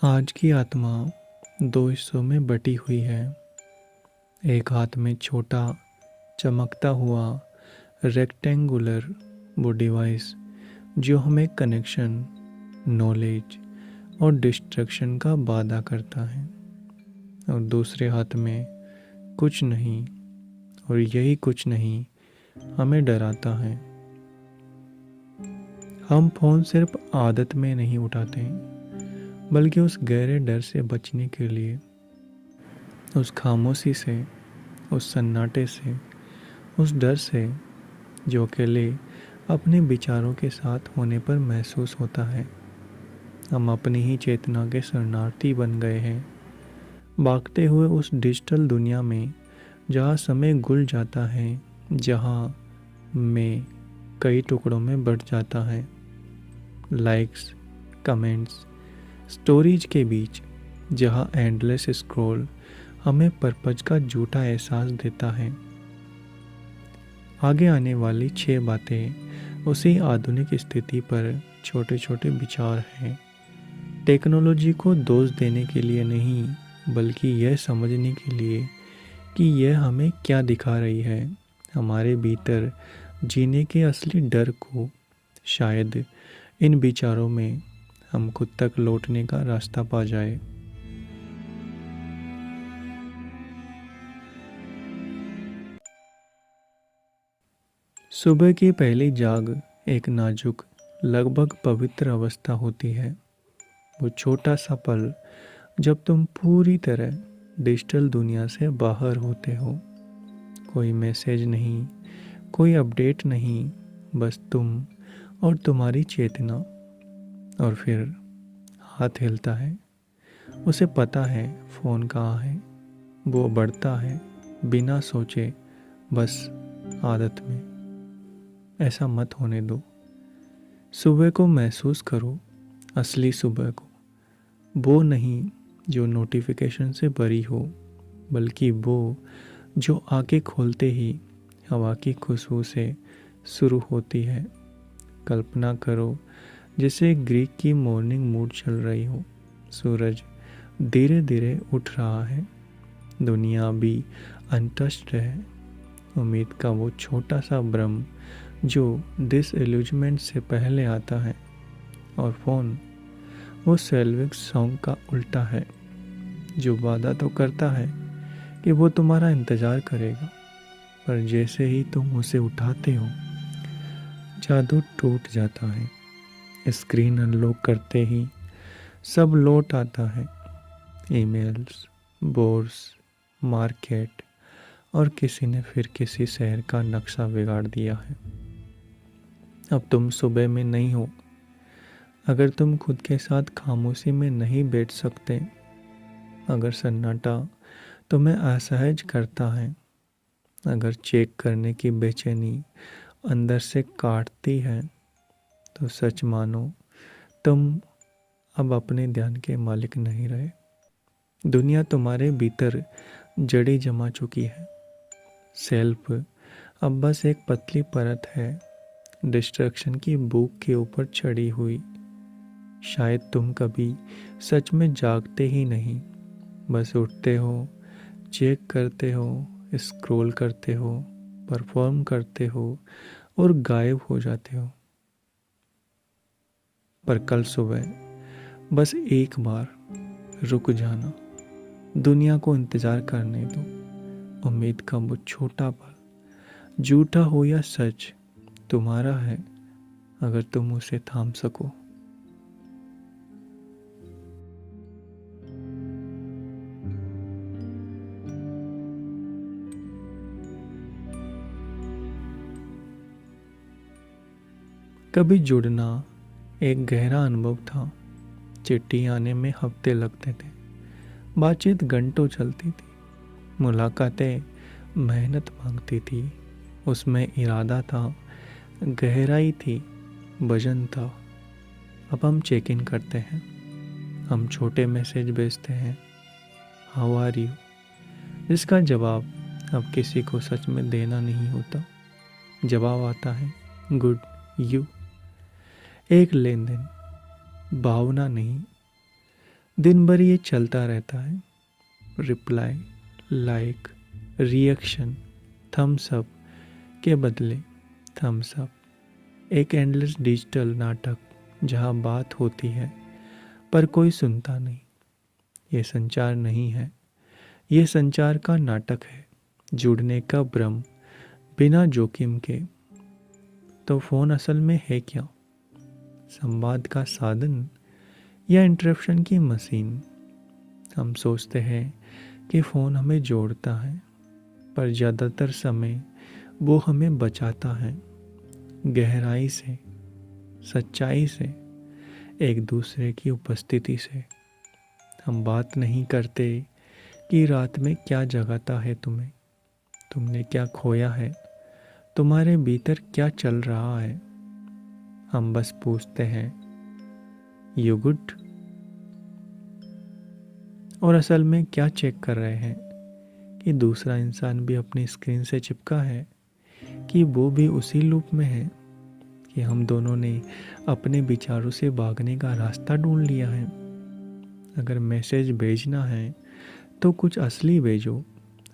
आज की आत्मा दो हिस्सों में बटी हुई है। एक हाथ में छोटा चमकता हुआ रेक्टेंगुलर वो डिवाइस जो हमें कनेक्शन, नॉलेज और डिस्ट्रक्शन का वादा करता है, और दूसरे हाथ में कुछ नहीं, और यही कुछ नहीं हमें डराता है। हम फ़ोन सिर्फ आदत में नहीं उठाते, बल्कि उस गहरे डर से बचने के लिए, उस खामोशी से, उस सन्नाटे से, उस डर से जो अकेले अपने विचारों के साथ होने पर महसूस होता है। हम अपनी ही चेतना के शरणार्थी बन गए हैं, भागते हुए उस डिजिटल दुनिया में जहाँ समय घुल जाता है, जहाँ मैं कई टुकड़ों में बढ़ जाता है। लाइक्स, कमेंट्स, स्टोरीज के बीच जहाँ एंडलेस स्क्रॉल हमें पर्पज का झूठा एहसास देता है। आगे आने वाली 6 बातें उसी आधुनिक स्थिति पर छोटे छोटे विचार हैं। टेक्नोलॉजी को दोष देने के लिए नहीं, बल्कि यह समझने के लिए कि यह हमें क्या दिखा रही है। हमारे भीतर जीने के असली डर को शायद इन विचारों में हम खुद तक लौटने का रास्ता पा जाए। सुबह की पहली जाग एक नाजुक, लगभग पवित्र अवस्था होती है। वो छोटा सा पल जब तुम पूरी तरह डिजिटल दुनिया से बाहर होते हो। कोई मैसेज नहीं, कोई अपडेट नहीं, बस तुम और तुम्हारी चेतना। और फिर हाथ हिलता है। उसे पता है फ़ोन कहाँ है। वो बढ़ता है बिना सोचे, बस आदत में। ऐसा मत होने दो। सुबह को महसूस करो, असली सुबह को। वो नहीं जो नोटिफिकेशन से भरी हो, बल्कि वो जो आंखें खोलते ही हवा की खुशबू से शुरू होती है। कल्पना करो जैसे ग्रीक की मॉर्निंग मूड चल रही हो। सूरज धीरे धीरे उठ रहा है, दुनिया भी अनटच्ड है। उम्मीद का वो छोटा सा भ्रम जो डिसइल्यूजमेंट से पहले आता है। और फ़ोन वो सेल्विक सॉन्ग का उल्टा है, जो वादा तो करता है कि वो तुम्हारा इंतज़ार करेगा, पर जैसे ही तुम उसे उठाते हो, जादू टूट जाता है। स्क्रीन अनलॉक करते ही सब लौट आता है। ईमेल्स, बोर्ड्स, मार्केट, और किसी ने फिर किसी शहर का नक्शा बिगाड़ दिया है। अब तुम सुबह में नहीं हो। अगर तुम खुद के साथ खामोशी में नहीं बैठ सकते, अगर सन्नाटा तुम्हें असहज करता है, अगर चेक करने की बेचैनी अंदर से काटती है, तो सच मानो तुम अब अपने ध्यान के मालिक नहीं रहे। दुनिया तुम्हारे भीतर जड़ी जमा चुकी है। सेल्फ अब बस एक पतली परत है, डिस्ट्रैक्शन की भूख के ऊपर चढ़ी हुई। शायद तुम कभी सच में जागते ही नहीं, बस उठते हो, चेक करते हो, स्क्रॉल करते हो, परफॉर्म करते हो और गायब हो जाते हो। पर कल सुबह बस एक बार रुक जाना, दुनिया को इंतज़ार करने दो। उम्मीद का वो छोटा पल, झूठा हो या सच, तुम्हारा है अगर तुम उसे थाम सको। कभी जुड़ना एक गहरा अनुभव था। चिट्ठी आने में हफ्ते लगते थे, बातचीत घंटों चलती थी, मुलाकातें मेहनत मांगती थी। उसमें इरादा था, गहराई थी, वजन था। अब हम चेक इन करते हैं, हम छोटे मैसेज भेजते हैं, हाउ आर यू, जिसका जवाब अब किसी को सच में देना नहीं होता। जवाब आता है गुड, यू। एक लेन देन, भावना नहीं, दिन भर ये चलता रहता है, reply, like, reaction, thumbs up के बदले थम्स अप। एक एंडलेस डिजिटल नाटक जहाँ बात होती है पर कोई सुनता नहीं। ये संचार नहीं है, ये संचार का नाटक है, जुड़ने का भ्रम बिना जोखिम के। तो फोन असल में है क्या? संवाद का साधन या इंटरप्शन की मशीन? हम सोचते हैं कि फ़ोन हमें जोड़ता है, पर ज़्यादातर समय वो हमें बचाता है। गहराई से, सच्चाई से, एक दूसरे की उपस्थिति से। हम बात नहीं करते कि रात में क्या जगाता है तुम्हें, तुमने क्या खोया है, तुम्हारे भीतर क्या चल रहा है। हम बस पूछते हैं, यू गुड? और असल में क्या चेक कर रहे हैं कि दूसरा इंसान भी अपनी स्क्रीन से चिपका है, कि वो भी उसी लूप में है, कि हम दोनों ने अपने विचारों से भागने का रास्ता ढूंढ लिया है। अगर मैसेज भेजना है तो कुछ असली भेजो,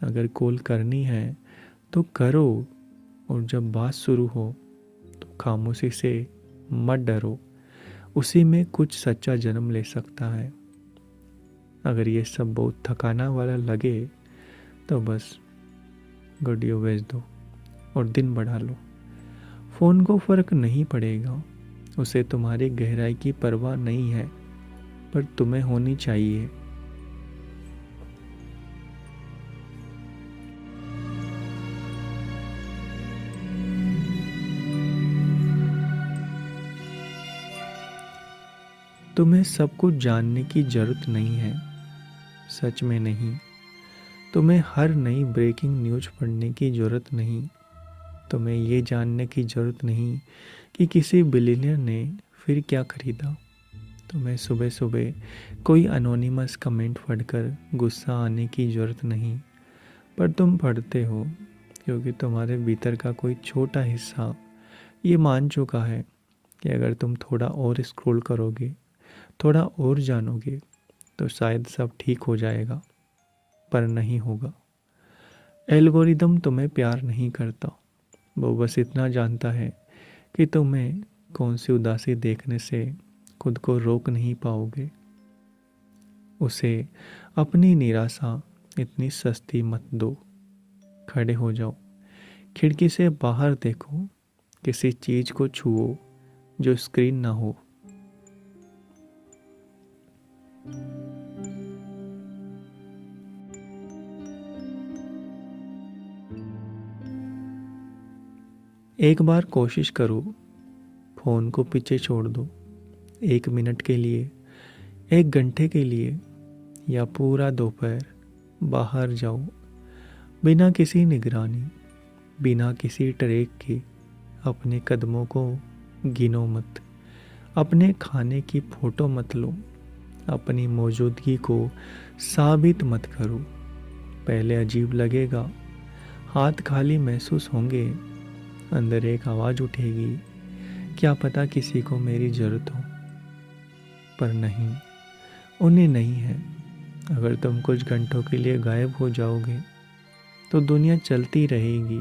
अगर कॉल करनी है तो करो, और जब बात शुरू हो तो खामोशी से मत डरो, उसी में कुछ सच्चा जन्म ले सकता है। अगर ये सब बहुत थकाना वाला लगे तो बस वीडियो भेज दो और दिन बढ़ा लो। फ़ोन को फ़र्क नहीं पड़ेगा, उसे तुम्हारी गहराई की परवाह नहीं है, पर तुम्हें होनी चाहिए। तुम्हें सब कुछ जानने की जरूरत नहीं है, सच में नहीं। तुम्हें हर नई ब्रेकिंग न्यूज़ पढ़ने की ज़रूरत नहीं। तुम्हें ये जानने की ज़रूरत नहीं कि किसी बिलियनर ने फिर क्या खरीदा। तुम्हें सुबह सुबह कोई अनोनिमस कमेंट पढ़कर गुस्सा आने की ज़रूरत नहीं, पर तुम पढ़ते हो क्योंकि तुम्हारे भीतर का कोई छोटा हिस्सा ये मान चुका है कि अगर तुम थोड़ा और स्क्रॉल करोगे, थोड़ा और जानोगे, तो शायद सब ठीक हो जाएगा, पर नहीं होगा। एल्गोरिदम तुम्हें प्यार नहीं करता, वो बस इतना जानता है कि तुम्हें कौन सी उदासी देखने से खुद को रोक नहीं पाओगे। उसे अपनी निराशा इतनी सस्ती मत दो। खड़े हो जाओ, खिड़की से बाहर देखो, किसी चीज़ को छुओ जो स्क्रीन ना हो। एक बार कोशिश करो, फ़ोन को पीछे छोड़ दो। 1 मिनट के लिए, 1 घंटे के लिए, या पूरा दोपहर बाहर जाओ, बिना किसी निगरानी, बिना किसी ट्रैक के। अपने कदमों को गिनो मत, अपने खाने की फ़ोटो मत लो, अपनी मौजूदगी को साबित मत करो। पहले अजीब लगेगा, हाथ खाली महसूस होंगे, अंदर एक आवाज़ उठेगी, क्या पता किसी को मेरी ज़रूरत हो। पर नहीं, उन्हें नहीं है। अगर तुम कुछ घंटों के लिए गायब हो जाओगे तो दुनिया चलती रहेगी,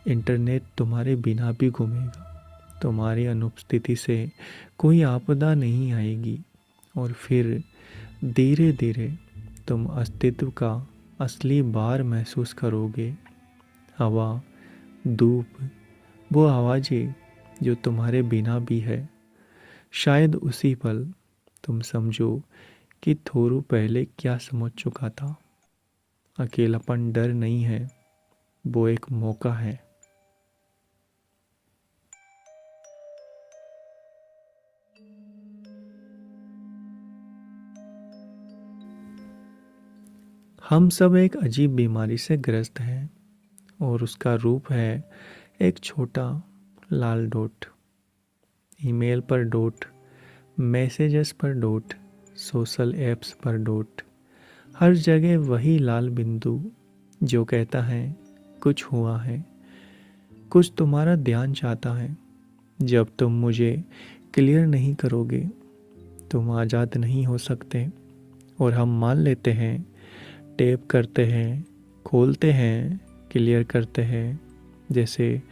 इंटरनेट तुम्हारे बिना भी घूमेगा, तुम्हारी अनुपस्थिति से कोई आपदा नहीं आएगी, और फिर धीरे धीरे तुम अस्तित्व का असली भार महसूस करोगे। हवा, धूप, वो आवाज़ें जो तुम्हारे बिना भी है। शायद उसी पल तुम समझो कि थोड़ू पहले क्या समझ चुका था। अकेलापन डर नहीं है, वो एक मौका है। हम सब एक अजीब बीमारी से ग्रस्त हैं, और उसका रूप है एक छोटा लाल डॉट। ईमेल पर डॉट, मैसेजेस पर डॉट, सोशल ऐप्स पर डॉट। हर जगह वही लाल बिंदु जो कहता है कुछ हुआ है, कुछ तुम्हारा ध्यान चाहता है। जब तुम मुझे क्लियर नहीं करोगे, तुम आज़ाद नहीं हो सकते। और हम मान लेते हैं, टेप करते हैं, खोलते हैं, क्लियर करते हैं, जैसे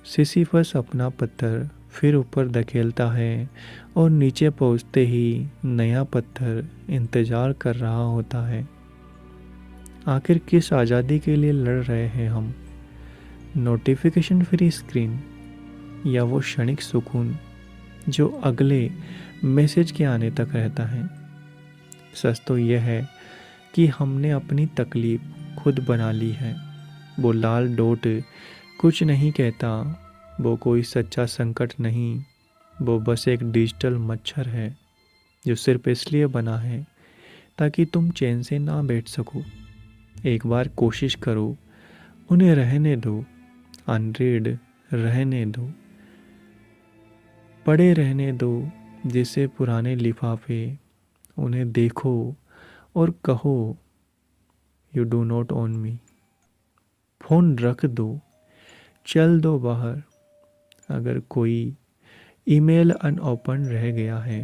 सिसिफस अपना पत्थर फिर ऊपर धकेलता है और नीचे पहुंचते ही नया पत्थर इंतजार कर रहा होता है। आखिर किस आज़ादी के लिए लड़ रहे हैं हम? नोटिफिकेशन फ्री स्क्रीन या वो क्षणिक सुकून जो अगले मैसेज के आने तक रहता है? सच तो यह है कि हमने अपनी तकलीफ खुद बना ली है। वो लाल डॉट कुछ नहीं कहता, वो कोई सच्चा संकट नहीं, वो बस एक डिजिटल मच्छर है जो सिर्फ इसलिए बना है ताकि तुम चैन से ना बैठ सको। एक बार कोशिश करो, उन्हें रहने दो, अनरीड रहने दो, पड़े रहने दो जैसे पुराने लिफाफे। उन्हें देखो और कहो, you do not own me. Phone रख दो, चल दो बाहर। अगर कोई ईमेल अनओपन रह गया है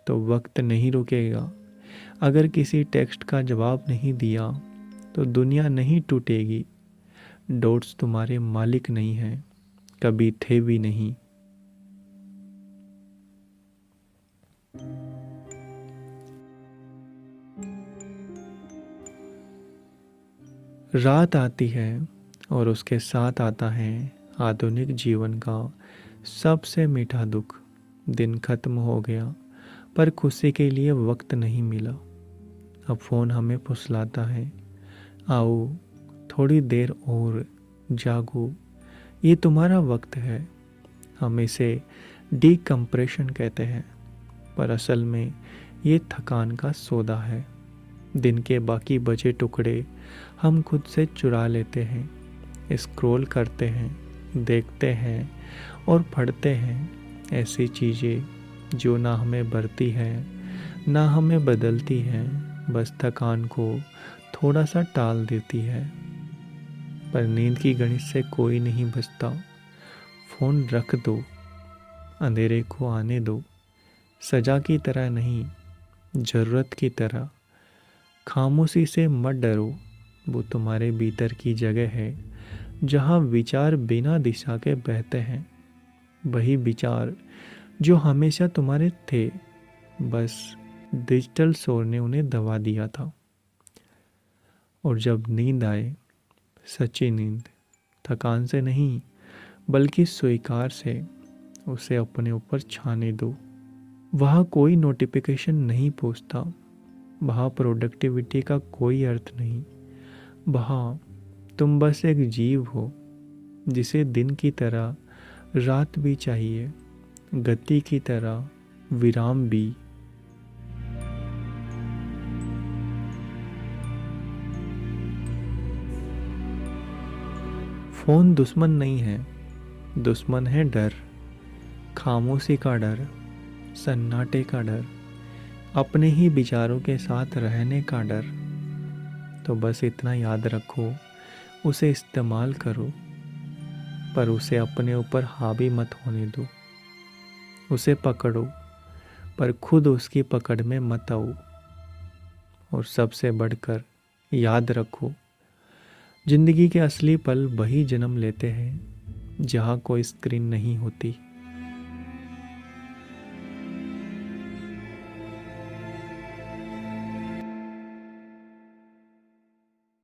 तो वक्त नहीं रुकेगा। अगर किसी टेक्स्ट का जवाब नहीं दिया तो दुनिया नहीं टूटेगी। डॉट्स तुम्हारे मालिक नहीं हैं, कभी थे भी नहीं। रात आती है और उसके साथ आता है आधुनिक जीवन का सबसे मीठा दुख। दिन खत्म हो गया पर खुशी के लिए वक्त नहीं मिला। अब फ़ोन हमें फुसलाता है, आओ थोड़ी देर और जागो, ये तुम्हारा वक्त है। हम इसे डीकम्प्रेशन कहते हैं, पर असल में ये थकान का सौदा है। दिन के बाकी बचे टुकड़े हम खुद से चुरा लेते हैं, स्क्रॉल करते हैं, देखते हैं और पढ़ते हैं ऐसी चीज़ें जो ना हमें भरती हैं ना हमें बदलती हैं, बस थकान को थोड़ा सा टाल देती है। पर नींद की गणित से कोई नहीं बचता। फ़ोन रख दो, अंधेरे को आने दो, सजा की तरह नहीं, ज़रूरत की तरह। खामोशी से मत डरो, वो तुम्हारे भीतर की जगह है जहाँ विचार बिना दिशा के बहते हैं। वही विचार जो हमेशा तुम्हारे थे, बस डिजिटल शोर ने उन्हें दबा दिया था। और जब नींद आए, सच्ची नींद, थकान से नहीं बल्कि स्वीकार से, उसे अपने ऊपर छाने दो। वहाँ कोई नोटिफिकेशन नहीं पहुँचता, वहाँ प्रोडक्टिविटी का कोई अर्थ नहीं। वहाँ तुम बस एक जीव हो जिसे दिन की तरह रात भी चाहिए, गति की तरह विराम भी। फ़ोन दुश्मन नहीं है, दुश्मन है डर, खामोशी का डर, सन्नाटे का डर, अपने ही विचारों के साथ रहने का डर। तो बस इतना याद रखो, उसे इस्तेमाल करो, पर उसे अपने ऊपर हावी मत होने दो। उसे पकड़ो, पर खुद उसकी पकड़ में मत आओ। और सबसे बढ़कर याद रखो, जिंदगी के असली पल वही जन्म लेते हैं जहाँ कोई स्क्रीन नहीं होती।